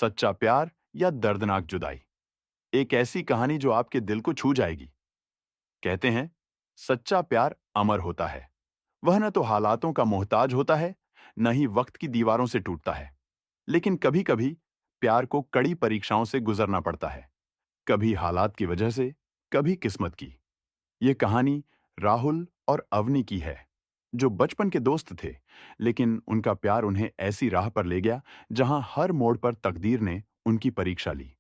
सच्चा प्यार या दर्दनाक जुदाई। एक ऐसी कहानी जो आपके दिल को छू जाएगी। कहते हैं, सच्चा प्यार अमर होता है। वह न तो हालातों का मोहताज होता है, न ही वक्त की दीवारों से टूटता है। लेकिन कभी-कभी प्यार को कड़ी परीक्षाओं से गुजरना पड़ता है। कभी हालात की वजह से, कभी किस्मत की। ये कहानी राहुल और अवनी की है, जो बचपन के दोस्त थे, लेकिन उनका प्यार उन्हें ऐसी राह पर ले गया जहां हर मोड़ पर तकदीर ने उनकी परीक्षा ली।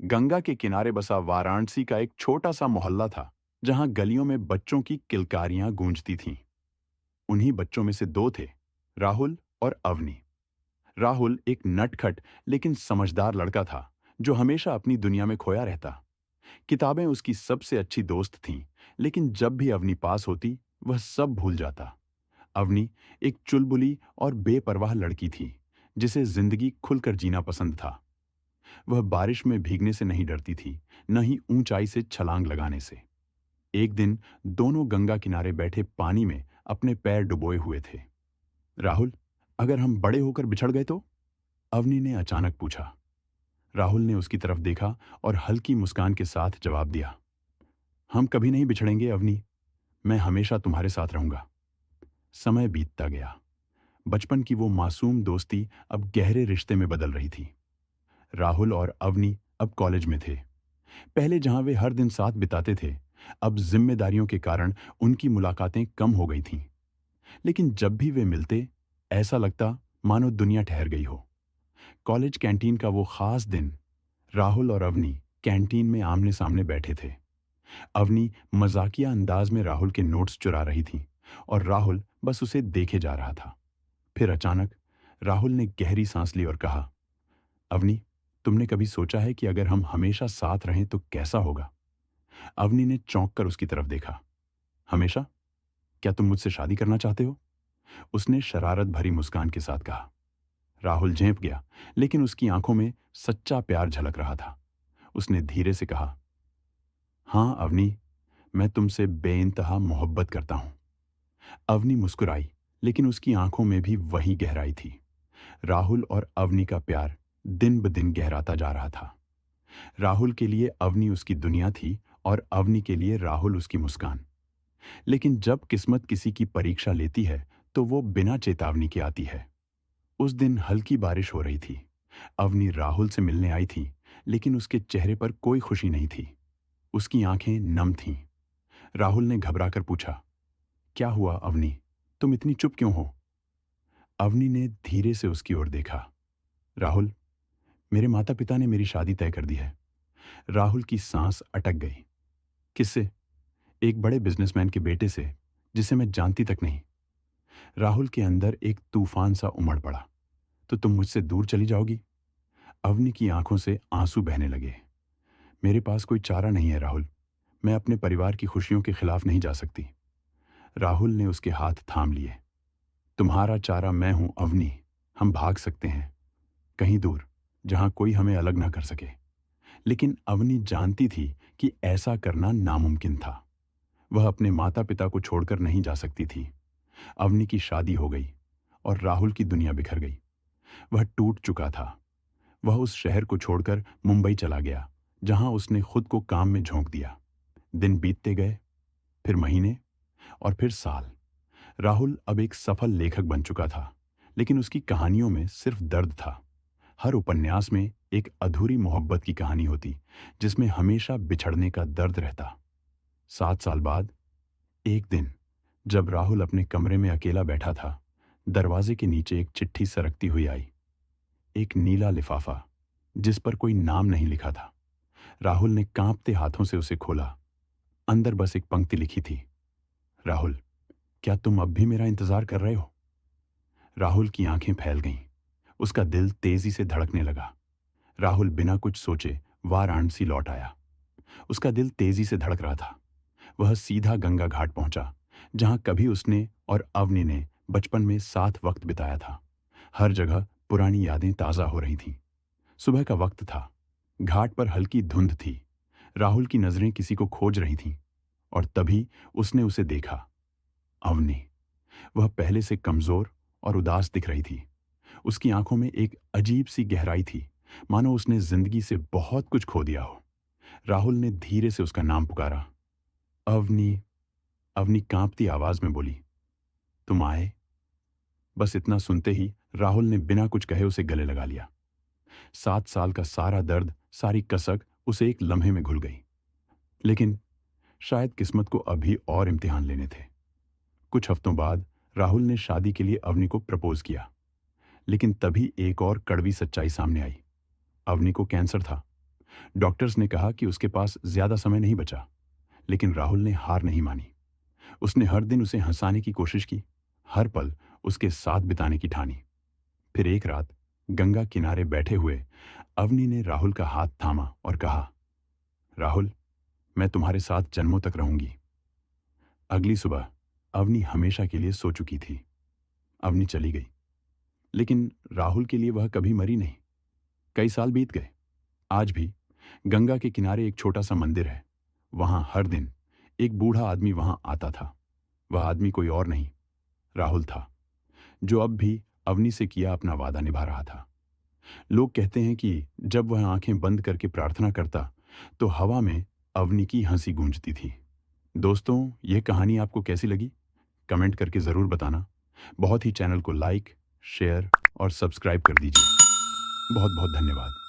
गंगा के किनारे बसा वाराणसी का एक छोटा सा मोहल्ला था, जहां गलियों में बच्चों की किलकारियां गूंजती थीं। उन्हीं बच्चों में से दो थे, राहुल और अवनी। राहुल एक नटखट लेकिन समझदार लड़का था, जो हमेशा अपनी दुनिया में खोया रहता। किताबें उसकी सबसे अच्छी दोस्त थीं, लेकिन जब भी अवनी पास होती, वह सब भूल जाता। अवनी एक चुलबुली और बेपरवाह लड़की थी, जिसे जिंदगी खुलकर जीना पसंद था। वह बारिश में भीगने से नहीं डरती थी, न ही ऊंचाई से छलांग लगाने से। एक दिन दोनों गंगा किनारे बैठे पानी में अपने पैर डुबोए हुए थे। राहुल, अगर हम बड़े होकर बिछड़ गए तो? अवनी ने अचानक पूछा। राहुल ने उसकी तरफ देखा और हल्की मुस्कान के साथ जवाब दिया, हम कभी नहीं बिछड़ेंगे अवनी, मैं हमेशा तुम्हारे साथ रहूंगा। समय बीतता गया। बचपन की वो मासूम दोस्ती अब गहरे रिश्ते में बदल रही थी। राहुल और अवनी अब कॉलेज में थे। पहले जहां वे हर दिन साथ बिताते थे, अब जिम्मेदारियों के कारण उनकी मुलाकातें कम हो गई थीं। लेकिन जब भी वे मिलते, ऐसा लगता मानो दुनिया ठहर गई हो। कॉलेज कैंटीन का वो खास दिन, राहुल और अवनी कैंटीन में आमने सामने बैठे थे। अवनी मजाकिया अंदाज में राहुल के नोट्स चुरा रही थी और राहुल बस उसे देखे जा रहा था। फिर अचानक राहुल ने गहरी सांस ली और कहा, अवनी, तुमने कभी सोचा है कि अगर हम हमेशा साथ रहें तो कैसा होगा? अवनी ने चौंक कर उसकी तरफ देखा। हमेशा? क्या तुम मुझसे शादी करना चाहते हो? उसने शरारत भरी मुस्कान के साथ कहा। राहुल झेंप गया, लेकिन उसकी आंखों में सच्चा प्यार झलक रहा था। उसने धीरे से कहा, हाँ अवनी, मैं तुमसे बेइंतहा मोहब्बत करता हूं। अवनी मुस्कुराई, लेकिन उसकी आंखों में भी वही गहराई थी। राहुल और अवनी का प्यार दिन ब दिन गहराता जा रहा था। राहुल के लिए अवनी उसकी दुनिया थी और अवनी के लिए राहुल उसकी मुस्कान। लेकिन जब किस्मत किसी की परीक्षा लेती है, तो वो बिना चेतावनी के आती है। उस दिन हल्की बारिश हो रही थी। अवनी राहुल से मिलने आई थी, लेकिन उसके चेहरे पर कोई खुशी नहीं थी। उसकी आंखें नम थीं। राहुल ने घबराकर पूछा, क्या हुआ अवनी, तुम इतनी चुप क्यों हो? अवनी ने धीरे से उसकी ओर देखा। राहुल, मेरे माता पिता ने मेरी शादी तय कर दी है। राहुल की सांस अटक गई। किससे? एक बड़े बिजनेसमैन के बेटे से, जिसे मैं जानती तक नहीं। राहुल के अंदर एक तूफान सा उमड़ पड़ा। तो तुम मुझसे दूर चली जाओगी? अवनी की आंखों से आंसू बहने लगे। मेरे पास कोई चारा नहीं है राहुल, मैं अपने परिवार की खुशियों के खिलाफ नहीं जा सकती। राहुल ने उसके हाथ थाम लिए। तुम्हारा चारा मैं हूं अवनी, हम भाग सकते हैं, कहीं दूर, जहां कोई हमें अलग ना कर सके। लेकिन अवनी जानती थी कि ऐसा करना नामुमकिन था। वह अपने माता पिता को छोड़कर नहीं जा सकती थी। अवनी की शादी हो गई और राहुल की दुनिया बिखर गई। वह टूट चुका था। वह उस शहर को छोड़कर मुंबई चला गया, जहां उसने खुद को काम में झोंक दिया। दिन बीतते गए, फिर महीने और फिर साल। राहुल अब एक सफल लेखक बन चुका था, लेकिन उसकी कहानियों में सिर्फ दर्द था। हर उपन्यास में एक अधूरी मोहब्बत की कहानी होती, जिसमें हमेशा बिछड़ने का दर्द रहता। 7 साल बाद एक दिन, जब राहुल अपने कमरे में अकेला बैठा था, दरवाजे के नीचे एक चिट्ठी सरकती हुई आई। एक नीला लिफाफा, जिस पर कोई नाम नहीं लिखा था। राहुल ने कांपते हाथों से उसे खोला। अंदर बस एक पंक्ति लिखी थी, राहुल, क्या तुम अब भी मेरा इंतजार कर रहे हो? राहुल की आंखें फैल गईं। उसका दिल तेजी से धड़कने लगा। राहुल बिना कुछ सोचे वाराणसी लौट आया। उसका दिल तेजी से धड़क रहा था। वह सीधा गंगा घाट पहुंचा, जहां कभी उसने और अवनी ने बचपन में साथ वक्त बिताया था। हर जगह पुरानी यादें ताजा हो रही थीं। सुबह का वक्त था। घाट पर हल्की धुंध थी। राहुल की नजरें किसी को खोज रही थीं, और तभी उसने उसे देखा, अवनी। वह पहले से कमजोर और उदास दिख रही थी। उसकी आंखों में एक अजीब सी गहराई थी, मानो उसने जिंदगी से बहुत कुछ खो दिया हो। राहुल ने धीरे से उसका नाम पुकारा। अवनी। अवनी कांपती आवाज में बोली, तुम आए? बस इतना सुनते ही राहुल ने बिना कुछ कहे उसे गले लगा लिया। 7 साल का सारा दर्द, सारी कसक उसे एक लम्हे में घुल गई। लेकिन शायद किस्मत को अभी और इम्तिहान लेने थे। कुछ हफ्तों बाद राहुल ने शादी के लिए अवनी को प्रपोज किया। लेकिन तभी एक और कड़वी सच्चाई सामने आई। अवनी को कैंसर था। डॉक्टर्स ने कहा कि उसके पास ज्यादा समय नहीं बचा। लेकिन राहुल ने हार नहीं मानी। उसने हर दिन उसे हंसाने की कोशिश की, हर पल उसके साथ बिताने की ठानी। फिर एक रात गंगा किनारे बैठे हुए अवनी ने राहुल का हाथ थामा और कहा, राहुल, मैं तुम्हारे साथ जन्मों तक रहूंगी। अगली सुबह अवनी हमेशा के लिए सो चुकी थी। अवनी चली गई, लेकिन राहुल के लिए वह कभी मरी नहीं। कई साल बीत गए। आज भी गंगा के किनारे एक छोटा सा मंदिर है। वहां हर दिन एक बूढ़ा आदमी वहां आता था। वह आदमी कोई और नहीं, राहुल था, जो अब भी अवनी से किया अपना वादा निभा रहा था। लोग कहते हैं कि जब वह आंखें बंद करके प्रार्थना करता तो हवा में अवनी की हंसी गूंजती थी। दोस्तों, यह कहानी आपको कैसी लगी? कमेंट करके ज़रूर बताना। बहुत ही चैनल को लाइक, शेयर और सब्सक्राइब कर दीजिए। बहुत बहुत धन्यवाद।